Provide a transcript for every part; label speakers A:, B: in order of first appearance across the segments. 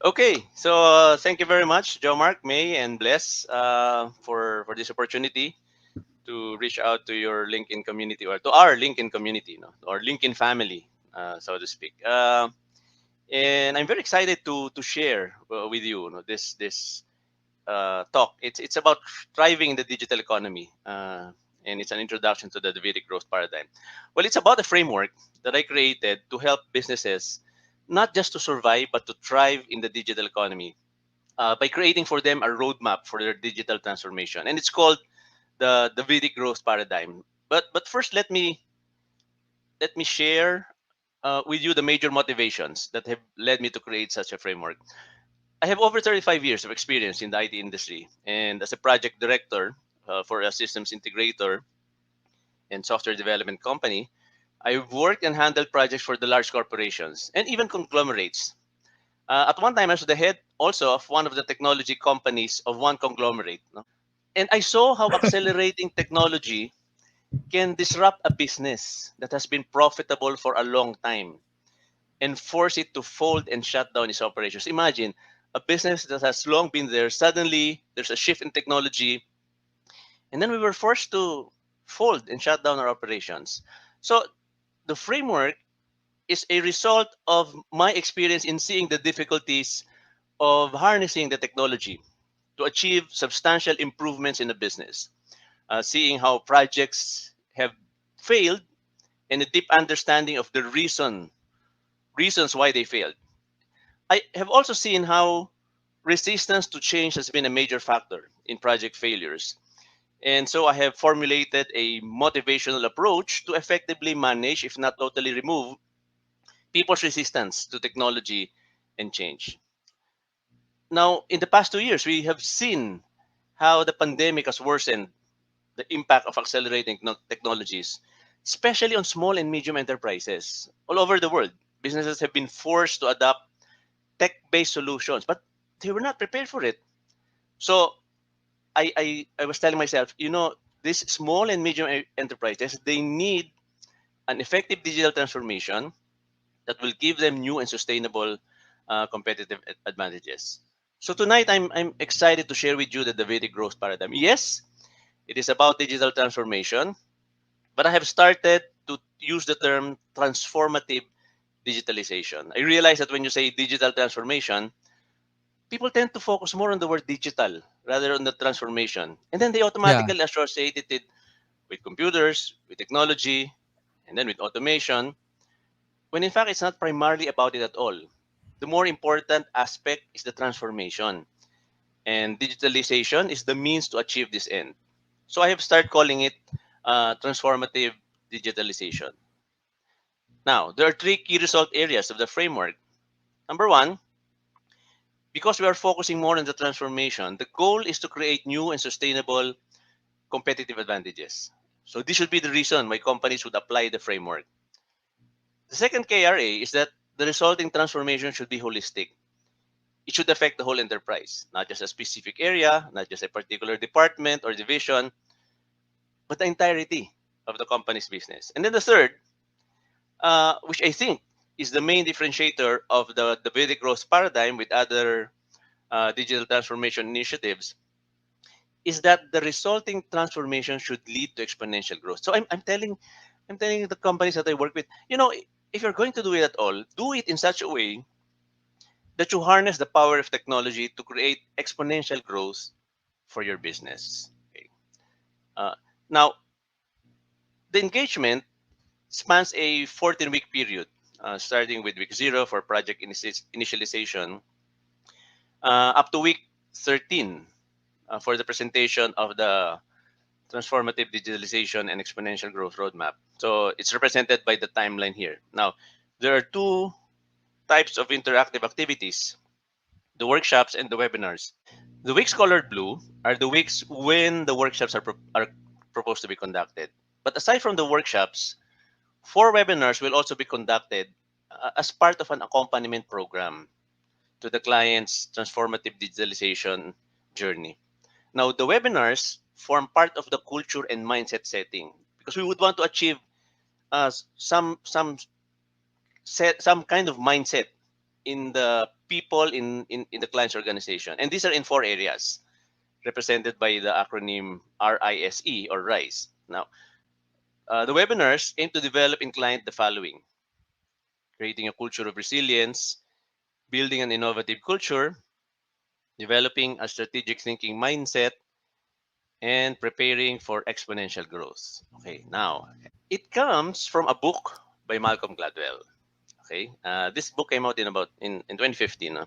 A: Okay, so thank you very much, Joe Mark, May, and Bless, for this opportunity to reach out to your LinkedIn community or to our LinkedIn community, no, or LinkedIn family, so to speak. And I'm very excited to share with you, this talk. It's about thriving in the digital economy, and it's an introduction to the Davidic Growth Paradigm. Well, it's about a framework that I created to help businesses not just to survive but to thrive in the digital economy by creating for them a roadmap for their digital transformation, and it's called the Davidic Growth Paradigm. But first, let me share with you the major motivations that have led me to create such a framework. I have over 35 years of experience in the IT industry, and as a project director for a systems integrator and software development company, I've worked and handled projects for the large corporations and even conglomerates. At one time, I was the head also of one of the technology companies of one conglomerate. No? And I saw how accelerating technology can disrupt a business that has been profitable for a long time and force it to fold and shut down its operations. Imagine a business that has long been there, suddenly there's a shift in technology, and then we were forced to fold and shut down our operations. So the framework is a result of my experience in seeing the difficulties of harnessing the technology to achieve substantial improvements in the business, seeing how projects have failed and a deep understanding of the reasons why they failed. I have also seen how resistance to change has been a major factor in project failures. And so I have formulated a motivational approach to effectively manage, if not totally remove, people's resistance to technology and change. Now, in the past 2 years, we have seen how the pandemic has worsened the impact of accelerating technologies, especially on small and medium enterprises all over the world. Businesses have been forced to adopt tech-based solutions, but they were not prepared for it. So I was telling myself, these small and medium enterprises, they need an effective digital transformation that will give them new and sustainable competitive advantages. So tonight, I'm excited to share with you the Davidic growth paradigm. Yes, it is about digital transformation, but I have started to use the term transformative digitalization. I realize that when you say digital transformation, people tend to focus more on the word digital rather on the transformation. And then they
B: Yeah.
A: automatically associate it with computers, with technology, and then with automation, when in fact it's not primarily about it at all. The more important aspect is the transformation, and digitalization is the means to achieve this end. So I have started calling it transformative digitalization. Now, there are three key result areas of the framework. Number one, because we are focusing more on the transformation, the goal is to create new and sustainable competitive advantages. So this should be the reason why companies would apply the framework. The second KRA is that the resulting transformation should be holistic. It should affect the whole enterprise, not just a specific area, not just a particular department or division, but the entirety of the company's business. And then the third, which I think is the main differentiator of the Vedic growth paradigm with other digital transformation initiatives, is that the resulting transformation should lead to exponential growth. So I'm telling the companies that I work with, if you're going to do it at all, do it in such a way that you harness the power of technology to create exponential growth for your business. Okay. Uh, Now, the engagement spans a 14-week period, starting with week 0 for project initialization, up to week 13 for the presentation of the transformative digitalization and exponential growth roadmap. So it's represented by the timeline here. Now, there are two types of interactive activities: the workshops and the webinars. The weeks colored blue are the weeks when the workshops are proposed to be conducted. But aside from the workshops, 4 webinars will also be conducted as part of an accompaniment program to the client's transformative digitalization journey. Now, the webinars form part of the culture and mindset setting because we would want to achieve some kind of mindset in the people in the client's organization. And these are in four areas represented by the acronym RISE or RISE. Now, the webinars aim to develop in client the following: creating a culture of resilience, building an innovative culture, developing a strategic thinking mindset, and preparing for exponential growth. Okay, now it comes from a book by Malcolm Gladwell. Okay, this book came out in 2015.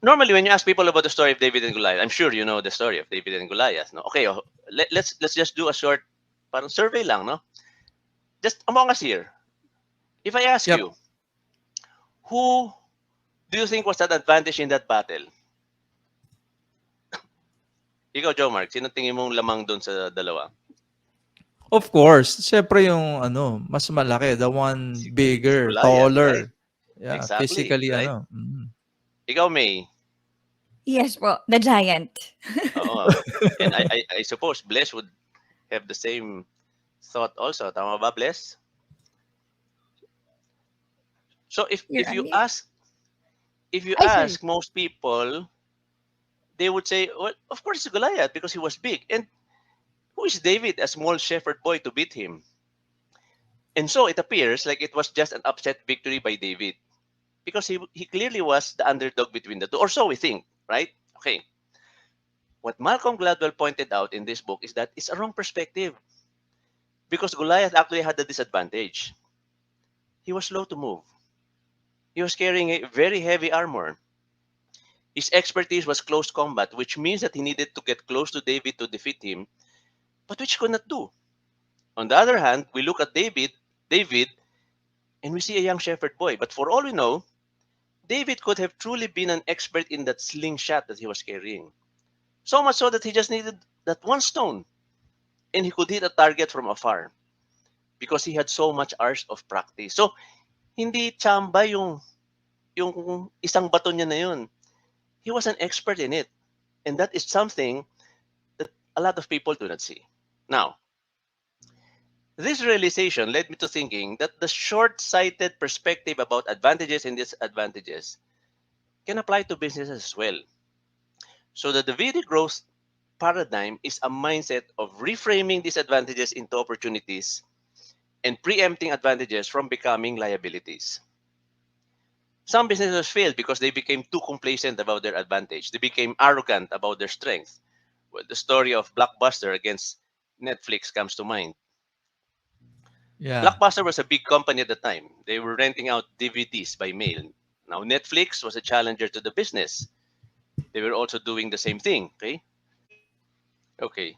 A: Normally, when you ask people about the story of David and Goliath, I'm sure you know the story of David and Goliath. No, okay, let's just do a short parang survey lang, no? Just among us here. If I ask
B: Yep.
A: you, who do you think was at advantage in that battle? Ikaw, Joe Mark, sino tingin mong lamang doon sa dalawa?
B: Of course, siyempre yung ano, mas malaki, the one
A: Si
B: bigger,
A: Goliath, right?
B: taller. Yeah,
A: Exactly,
B: physically
A: right?
B: ano. Mm.
A: Ikaw, May.
C: Yes po, the giant.
A: Oo. And I suppose Bless would have the same thought also. Tama ba, Bless? So
C: You're
A: if
C: on
A: you
C: mute.
A: ask if you
C: Ay, sorry.
A: ask most people, they would say, well, of course it's Goliath because he was big. And who is David, a small shepherd boy, to beat him? And so it appears like it was just an upset victory by David because he clearly was the underdog between the two, or so we think, right? Okay. What Malcolm Gladwell pointed out in this book is that it's a wrong perspective because Goliath actually had the disadvantage. He was slow to move. He was carrying a very heavy armor. His expertise was close combat, which means that he needed to get close to David to defeat him, but which he could not do. On the other hand, we look at David, and we see a young shepherd boy. But for all we know, David could have truly been an expert in that slingshot that he was carrying. So much so that he just needed that one stone, and he could hit a target from afar because he had so much hours of practice. So, hindi chamba yung isang bato niya na yun. He was an expert in it. And that is something that a lot of people do not see. Now, this realization led me to thinking that the short sighted perspective about advantages and disadvantages can apply to businesses as well. So, the Davidic Growth Paradigm is a mindset of reframing disadvantages into opportunities and preempting advantages from becoming liabilities. Some businesses failed because they became too complacent about their advantage. They became arrogant about their strength. Well, the story of Blockbuster against Netflix comes to mind.
B: Yeah.
A: Blockbuster was a big company at the time. They were renting out DVDs by mail. Now, Netflix was a challenger to the business. They were also doing the same thing. Okay. Okay.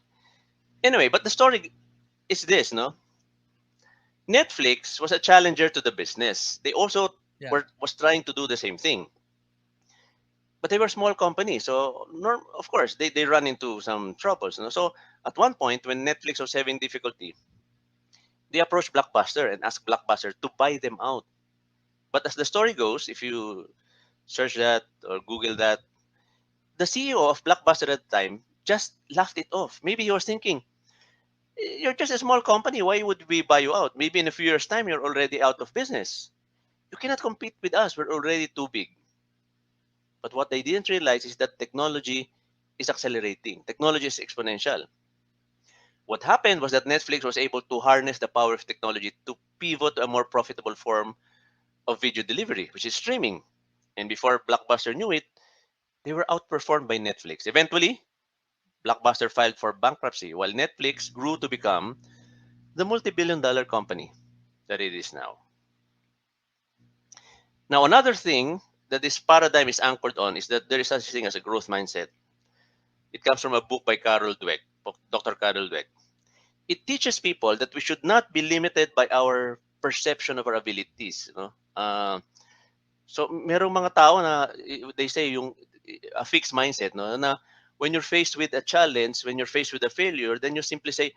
A: Anyway, but the story is this, no? Netflix was a challenger to the business. They also
B: Yeah.
A: was trying to do the same thing, but they were small companies, so of course they run into some troubles. So at one point, when Netflix was having difficulty, they approached Blockbuster and asked Blockbuster to buy them out. But as the story goes, if you search that or Google that, the CEO of Blockbuster at the time just laughed it off. Maybe he was thinking, you're just a small company. Why would we buy you out? Maybe in a few years' time, you're already out of business. You cannot compete with us. We're already too big. But what they didn't realize is that technology is accelerating. Technology is exponential. What happened was that Netflix was able to harness the power of technology to pivot to a more profitable form of video delivery, which is streaming. And before Blockbuster knew it, they were outperformed by Netflix. Eventually, Blockbuster filed for bankruptcy, while Netflix grew to become the multi-billion-dollar company that it is now. Now, another thing that this paradigm is anchored on is that there is such a thing as a growth mindset. It comes from a book by Carol Dweck, Dr. Carol Dweck. It teaches people that we should not be limited by our perception of our abilities. You know? So, merong mga tao na they say yung a fixed mindset, no? Na when you're faced with a challenge, when you're faced with a failure, then you simply say,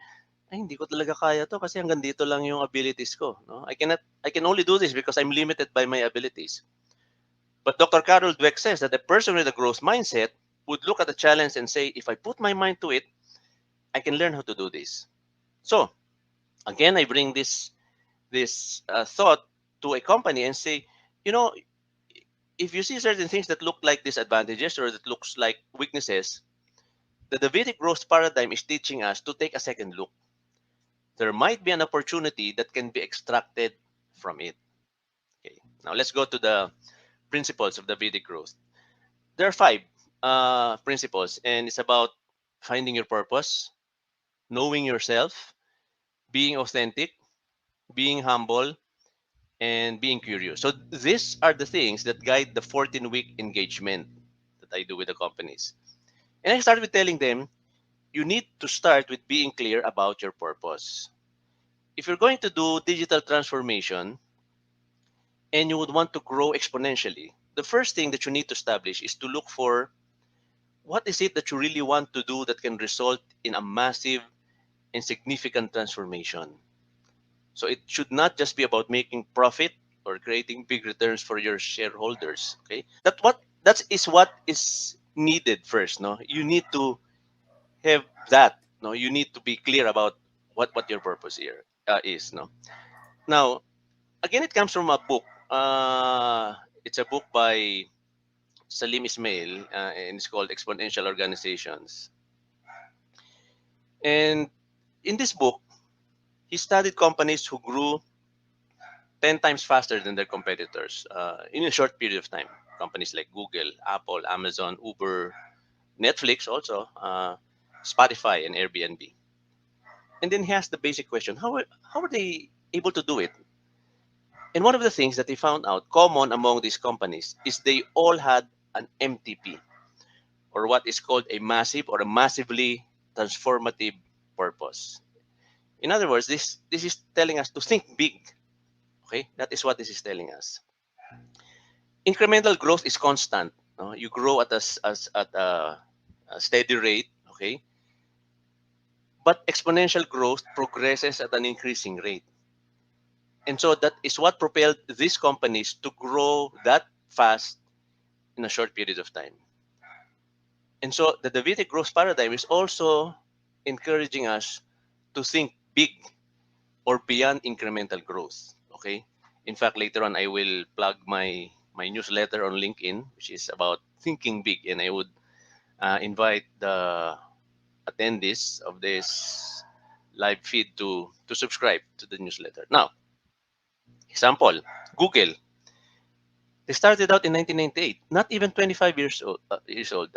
A: ay, hindi ko talaga kaya to kasi hanggang dito lang yung abilities ko. No? I can only do this because I'm limited by my abilities. But Dr. Carol Dweck says that a person with a growth mindset would look at a challenge and say, if I put my mind to it, I can learn how to do this. So, again, I bring this thought to a company and say, you know, if you see certain things that look like disadvantages or that looks like weaknesses, the Davidic growth paradigm is teaching us to take a second look. There might be an opportunity that can be extracted from it. Okay. Now let's go to the principles of Davidic growth. There are five principles, and it's about finding your purpose, knowing yourself, being authentic, being humble, and being curious. So these are the things that guide the 14-week engagement that I do with the companies. And I start with telling them, you need to start with being clear about your purpose. If you're going to do digital transformation and you would want to grow exponentially, the first thing that you need to establish is to look for what is it that you really want to do that can result in a massive and significant transformation. So it should not just be about making profit or creating big returns for your shareholders. Okay, that is what is needed first. No, you need to have that. No, you need to be clear about what your purpose here is. No, now again, it comes from a book. It's a book by Salim Ismail, and it's called Exponential Organizations. And in this book, he studied companies who grew 10 times faster than their competitors in a short period of time. Companies like Google, Apple, Amazon, Uber, Netflix, also Spotify, and Airbnb. And then he asked the basic question: how are they able to do it? And one of the things that they found out common among these companies is they all had an MTP, or what is called a massive or a massively transformative purpose. In other words, this is telling us to think big. Okay, that is what this is telling us. Incremental growth is constant. No? You grow at a steady rate. Okay, but exponential growth progresses at an increasing rate, and so that is what propelled these companies to grow that fast in a short period of time. And so the Davidic growth paradigm is also encouraging us to think big or beyond incremental growth. Okay. In fact, later on, I will plug my newsletter on LinkedIn, which is about thinking big, and I would invite the attendees of this live feed to subscribe to the newsletter. Now, example, Google. They started out in 1998, not even 25 years old.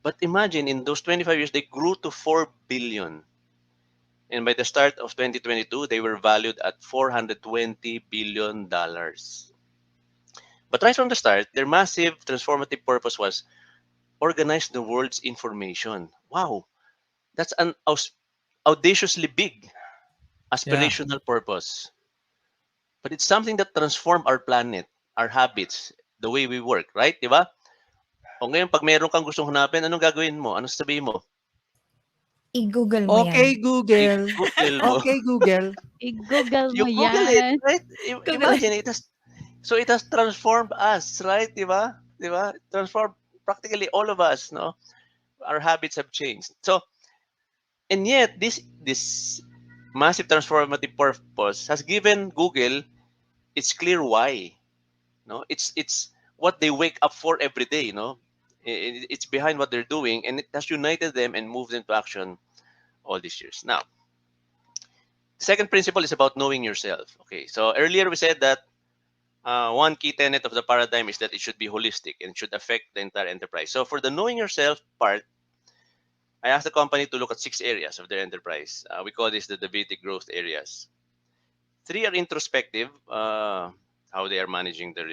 A: But imagine in those 25 years, they grew to 4 billion. And by the start of 2022, they were valued at $420 billion. But right from the start, their massive transformative purpose was organize the world's information. Wow, that's an audaciously big
B: Yeah.
A: aspirational purpose. But it's something that transformed our planet, our habits, the way we work, right? Di ba? O ngayon, pag meron kang gustong hanapin, anong gagawin mo? Ano sasabihin mo?
C: I-Google mo yan.
B: Okay, Google.
A: I-Google mo.
B: Okay, Google.
D: I-Google mo
A: You Google it,
D: yan.
A: right?
C: Google.
A: Imagine, it has transformed us, right? Di ba? Di ba? Transformed practically all of us, no? Our habits have changed. So, and yet, this massive transformative purpose has given Google its clear why. No, it's what they wake up for every day. No, it's behind what they're doing, and it has united them and moved them to action all these years. Now, the second principle is about knowing yourself. Okay, so earlier we said that one key tenet of the paradigm is that it should be holistic and should affect the entire enterprise. So for the knowing yourself part, I asked the company to look at 6 areas of their enterprise. We call this the Davidic growth areas. 3 are introspective, how they are managing their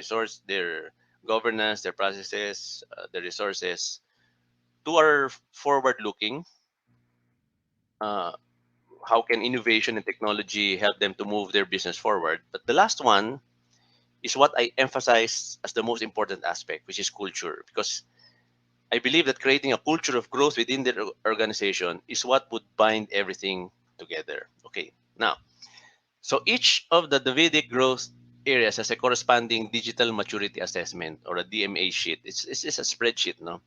A: governance, their processes, their resources. 2 are forward-looking. Uh, how can innovation and technology help them to move their business forward? But the last one is what I emphasize as the most important aspect, which is culture, because I believe that creating a culture of growth within their organization is what would bind everything together. Okay, now, so each of the Davidic growth areas has a corresponding digital maturity assessment or a DMA sheet. It's a spreadsheet, no?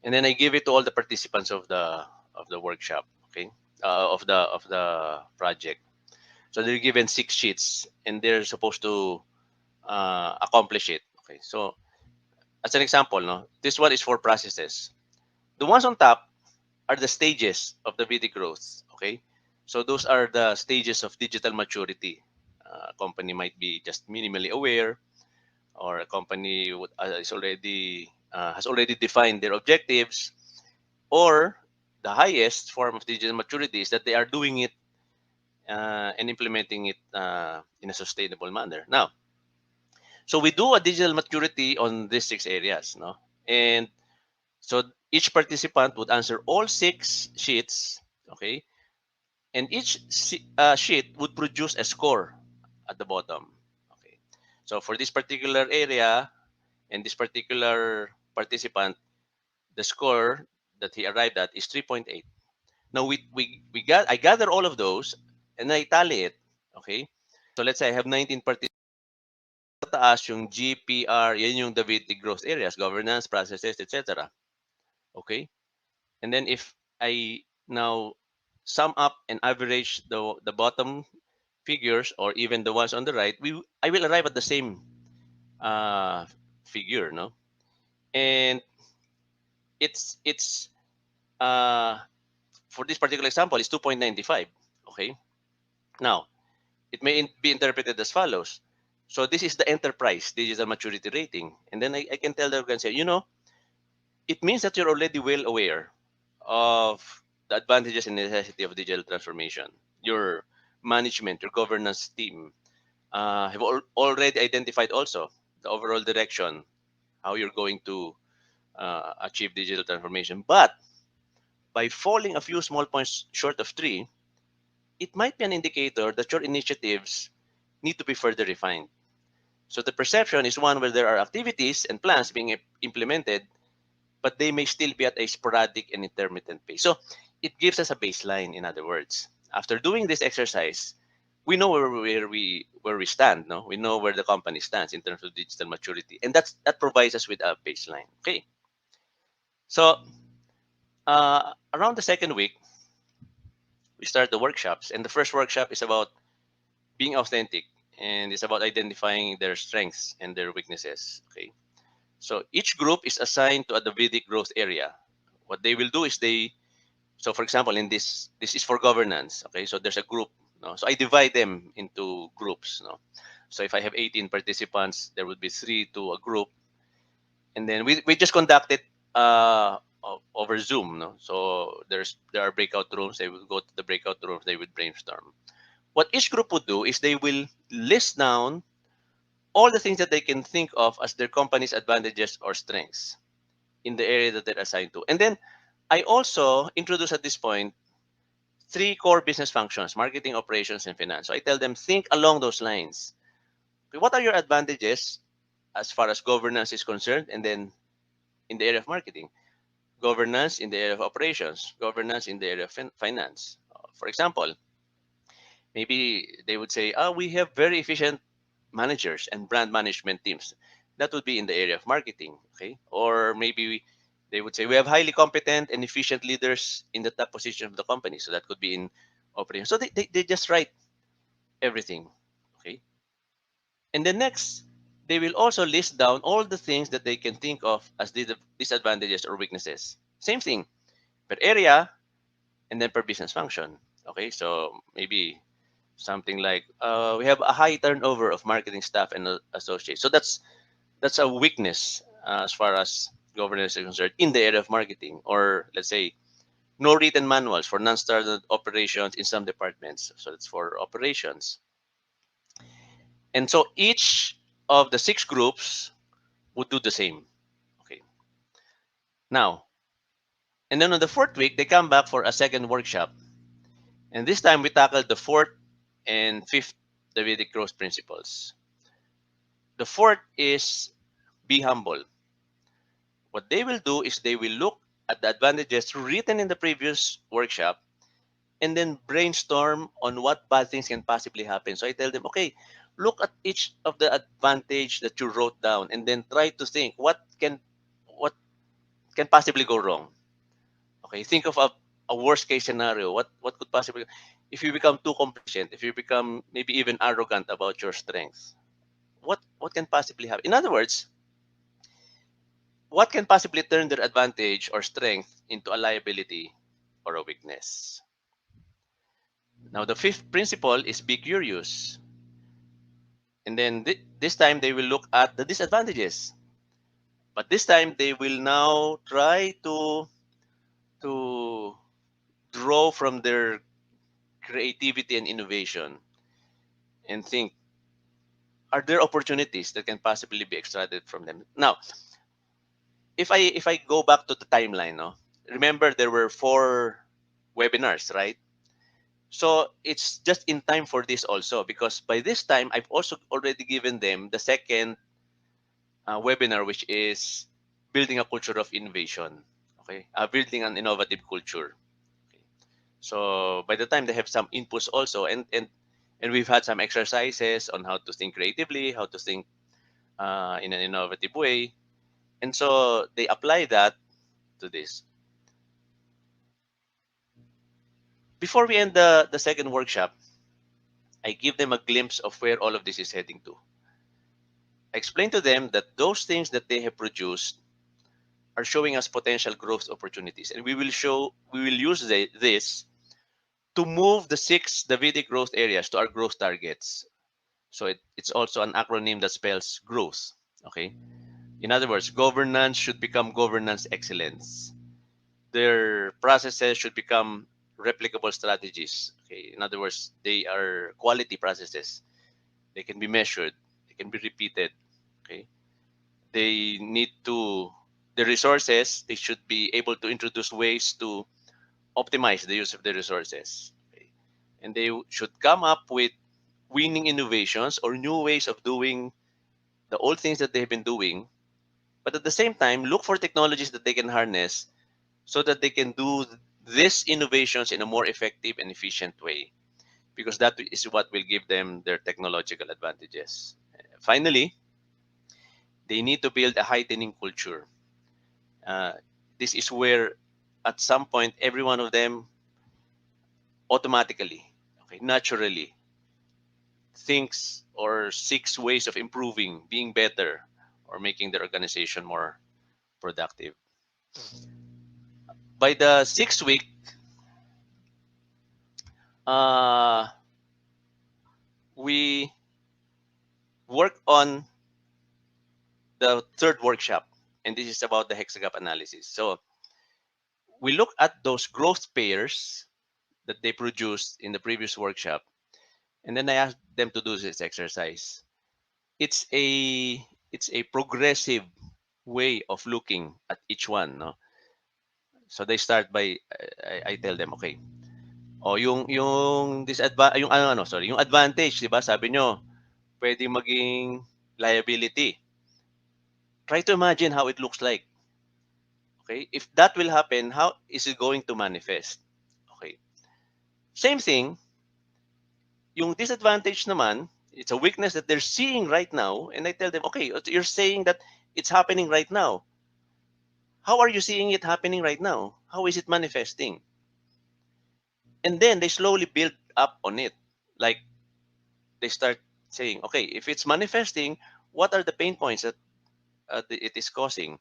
A: And then I give it to all the participants of the workshop, okay, of the project. So they're given 6 sheets, and they're supposed to accomplish it. Okay, so as an example, no, this one is for processes. The ones on top are the stages of the VD growth. Okay, so those are the stages of digital maturity. A company might be just minimally aware, or a company is already has already defined their objectives, or the highest form of digital maturity is that they are doing it and implementing it in a sustainable manner. Now, so we do a digital maturity on these six areas, no? And so each participant would answer all six sheets, okay? And each sheet would produce a score at the bottom, okay? So for this particular area and this particular participant, the score that he arrived at is 3.8. Now I gather all of those and I tally it, okay? So let's say I have 19 participants. Taas yung GPR, yan yung Davidic growth areas, governance, processes, etc. Okay? And then if I now sum up and average the bottom figures or even the ones on the right, I will arrive at the same uh, figure, no? And it's uh, for this particular example, it's 2.95. Okay? Now, it may be interpreted as follows. So this is the enterprise digital maturity rating. And then I can tell the organization, it means that you're already well aware of the advantages and necessity of digital transformation. Your management, your governance team have already identified also the overall direction, how you're going to achieve digital transformation. But by falling a few small points short of three, it might be an indicator that your initiatives need to be further refined. So the perception is one where there are activities and plans being implemented, but they may still be at a sporadic and intermittent pace. So it gives us a baseline, in other words. After doing this exercise, we know where we stand, no? We know where the company stands in terms of digital maturity. And that provides us with a baseline. Okay. So around the second week, we start the workshops. And the first workshop is about being authentic, and it's about identifying their strengths and their weaknesses. Okay. So each group is assigned to a Davidic growth area. What they will do is so for example, in this is for governance. Okay, so there's a group. No? So I divide them into groups. No? So if I have 18 participants, there would be three to a group. And then we just conduct it over Zoom. No? So there are breakout rooms. They will go to the breakout rooms. They would brainstorm. What each group would do is they will list down all the things that they can think of as their company's advantages or strengths in the area that they're assigned to. And then I also introduce at this point three core business functions: marketing, operations, and finance. So I tell them, think along those lines. Okay, what are your advantages as far as governance is concerned? And then in the area of marketing, governance in the area of operations, governance in the area of finance. For example, maybe they would say, we have very efficient managers and brand management teams. That would be in the area of marketing. Okay. Or maybe they would say, we have highly competent and efficient leaders in the top position of the company. So that could be in operations. So they just write everything. Okay. And then next, they will also list down all the things that they can think of as disadvantages or weaknesses. Same thing per area and then per business function. Okay. So maybe something like we have a high turnover of marketing staff and associates. So that's a weakness as far as governance is concerned in the area of marketing. Or let's say no written manuals for non-standard operations in some departments. So that's for operations. And so each of the six groups would do the same. Okay. Now, and then on the fourth week, they come back for a second workshop. And this time we tackled the fourth and fifth Davidic growth principles. The fourth is be humble. What they will do is they will look at the advantages written in the previous workshop and then brainstorm on what bad things can possibly happen. So I tell them, okay, look at each of the advantage that you wrote down and then try to think what can possibly go wrong. Okay, think of a worst case scenario. What could possibly, if you become too complacent, if you become maybe even arrogant about your strengths, what What can possibly happen? In other words, what can possibly turn their advantage or strength into a liability or a weakness? Now, the fifth principle is be curious. And then this time they will look at the disadvantages. But this time they will now try to draw from their creativity and innovation and think, are there opportunities that can possibly be extracted from them? Now, if I go back to the timeline, no, remember there were four webinars, right? So it's just in time for this also, because by this time I've also already given them the second webinar, which is building a culture of innovation. Okay, building an innovative culture. Okay. So by the time they have some inputs also, and we've had some exercises on how to think creatively, how to think in an innovative way, and so they apply that to this. Before we end the second workshop, I give them a glimpse of where all of this is heading to. I explain to them that those things that they have produced are showing us potential growth opportunities, and we will use this to move the six Davidic growth areas to our growth targets. So it's also an acronym that spells growth. Okay. In other words, governance should become governance excellence. Their processes should become replicable strategies. Okay. In other words, they are quality processes. They can be measured. They can be repeated. Okay. They need to the resources. They should be able to introduce ways to optimize the use of the resources. Okay. And they should come up with winning innovations or new ways of doing the old things that they've been doing, but at the same time look for technologies that they can harness so that they can do these innovations in a more effective and efficient way, because that is what will give them their technological advantages. Finally, they need to build a heightening culture. uh, this is where at some point every one of them automatically, okay, naturally thinks or seeks ways of improving, being better, or making their organization more productive. By the sixth week, uh, we work on the third workshop, and this is about the hexagap analysis. So we look at those growth pairs that they produced in the previous workshop, and then I asked them to do this exercise. It's a progressive way of looking at each one, no? So they start by I tell them, okay, o yung yung ano, sorry, yung advantage, 'di ba? Sabi nyo, pwedeng maging liability. Try to imagine how it looks like. Okay? If that will happen, how is it going to manifest? Okay. Same thing, yung disadvantage naman, it's a weakness that they're seeing right now, and I tell them, okay, you're saying that it's happening right now. How are you seeing it happening right now? How is it manifesting? And then they slowly build up on it. Like they start saying, okay, if it's manifesting, what are the pain points that it is causing?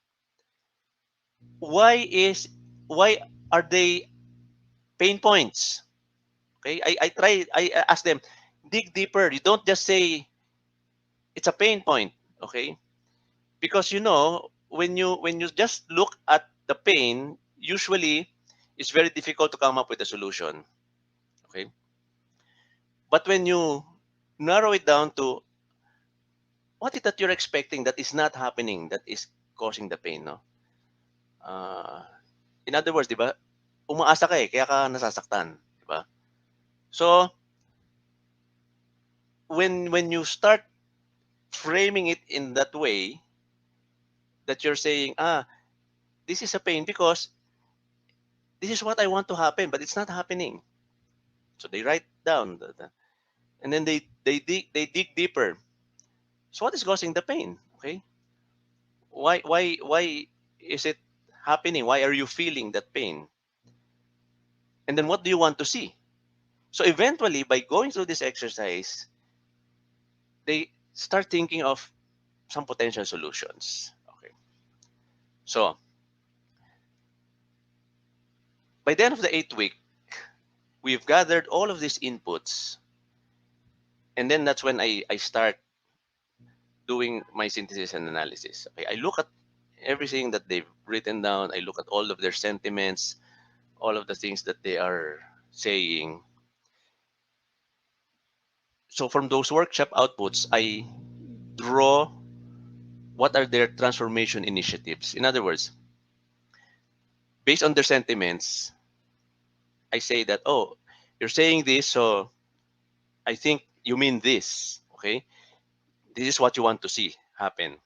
A: Why is why are they pain points? Okay, I ask them, dig deeper. You don't just say it's a pain point. Okay, because when you just look at the pain, usually it's very difficult to come up with a solution. Okay, but when you narrow it down to what is that you're expecting that is not happening, that is causing the pain, no? Uh, in other words, di ba, umaasa ka kaya ka nasasaktan, di ba? So, when you start framing it in that way, that you're saying, this is a pain because this is what I want to happen, but it's not happening. So they write down, and then they dig deeper. So what is causing the pain? Okay, why is it happening? Why are you feeling that pain? And then what do you want to see? So eventually, by going through this exercise, they start thinking of, some potential solutions. Okay. So by the end of the 8th week, we've gathered all of these inputs, and then that's when I start doing my synthesis and analysis. Okay, I look at everything that they've written down. I look at all of their sentiments, all of the things that they are saying. So from those workshop outputs, I draw what are their transformation initiatives. In other words, based on their sentiments, I say that, oh, you're saying this, so I think you mean this. Okay, this is what you want to see happen.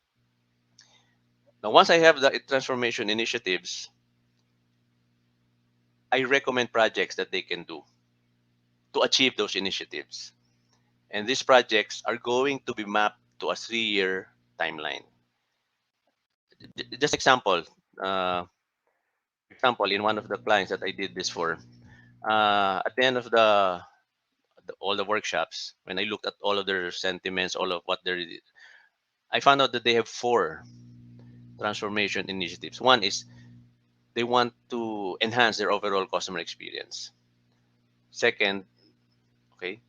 A: Now, once I have the transformation initiatives, I recommend projects that they can do to achieve those initiatives. And these projects are going to be mapped to a 3-year timeline. Just uh, example, in one of the clients that I did this for, at the end of all the workshops, when I looked at all of their sentiments, all of what they're, I found out that they have 4 transformation initiatives. One is they want to enhance their overall customer experience. Second, okay,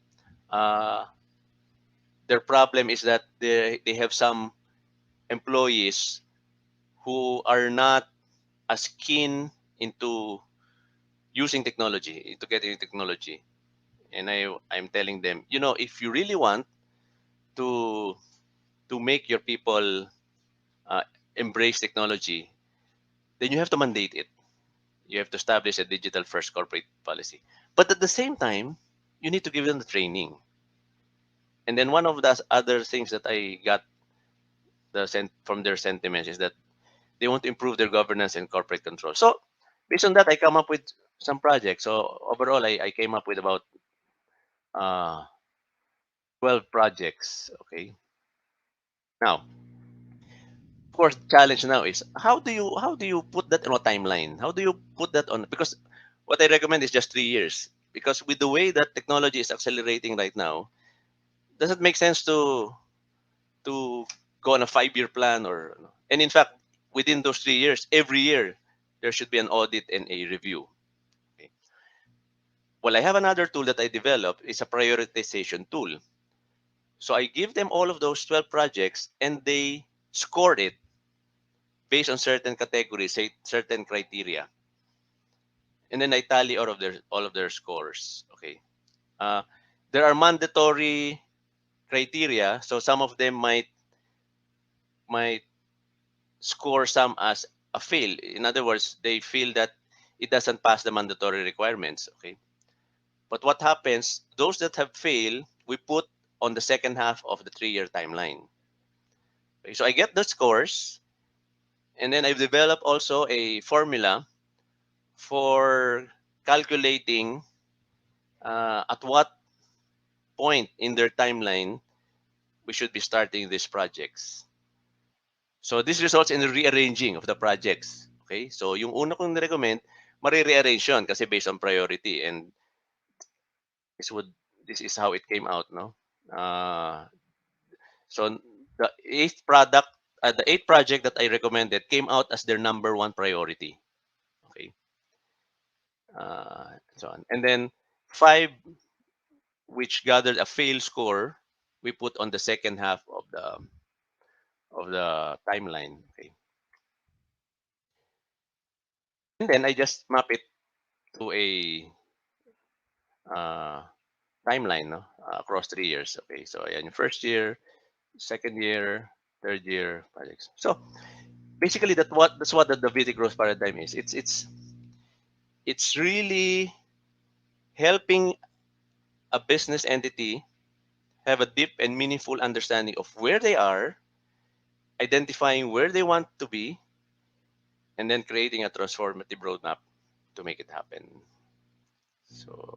A: uh, their problem is that they have some employees who are not as keen into using technology, into getting technology. And I'm telling them, if you really want to make your people uh, embrace technology, then you have to mandate it. You have to establish a digital first corporate policy. But at the same time, you need to give them the training. And then one of the other things that I got from their sentiments is that they want to improve their governance and corporate control. So based on that, I come up with some projects. So overall, I came up with about uh, 12 projects. Okay. Now, of course, the challenge now is how do you put that on a timeline? How do you put that on? Because what I recommend is just 3 years. Because with the way that technology is accelerating right now, does it make sense to go on a 5-year plan? And in fact, within those 3 years, every year there should be an audit and a review. Okay. Well, I have another tool that I developed. It's a prioritization tool. So I give them all of those 12 projects and they score it based on certain categories, say certain criteria. And then I tally all of their scores. Okay. Uh, there are mandatory criteria, so some of them might score some as a fail. In other words, they feel that it doesn't pass the mandatory requirements. Okay. But what happens, those that have failed, we put on the second half of the 3-year timeline. Okay, so I get the scores, and then I've developed also a formula for calculating at what point in their timeline we should be starting these projects. So this results in the rearranging of the projects. Okay? So yung una kong recommend, mare-rearrange yun kasi based on priority, and this would this is how it came out, no? So the eighth project that I recommended came out as their number one priority. Okay. So on. And then 5, which gathered a fail score, we put on the second half of the timeline. Okay. And then I just map it to a uh, timeline, no, across 3 years. Okay. So ayan, first year, second year, third year projects. So basically, that's what the Davidic growth paradigm is. It's really helping a business entity have a deep and meaningful understanding of where they are, identifying where they want to be, and then creating a transformative roadmap to make it happen. So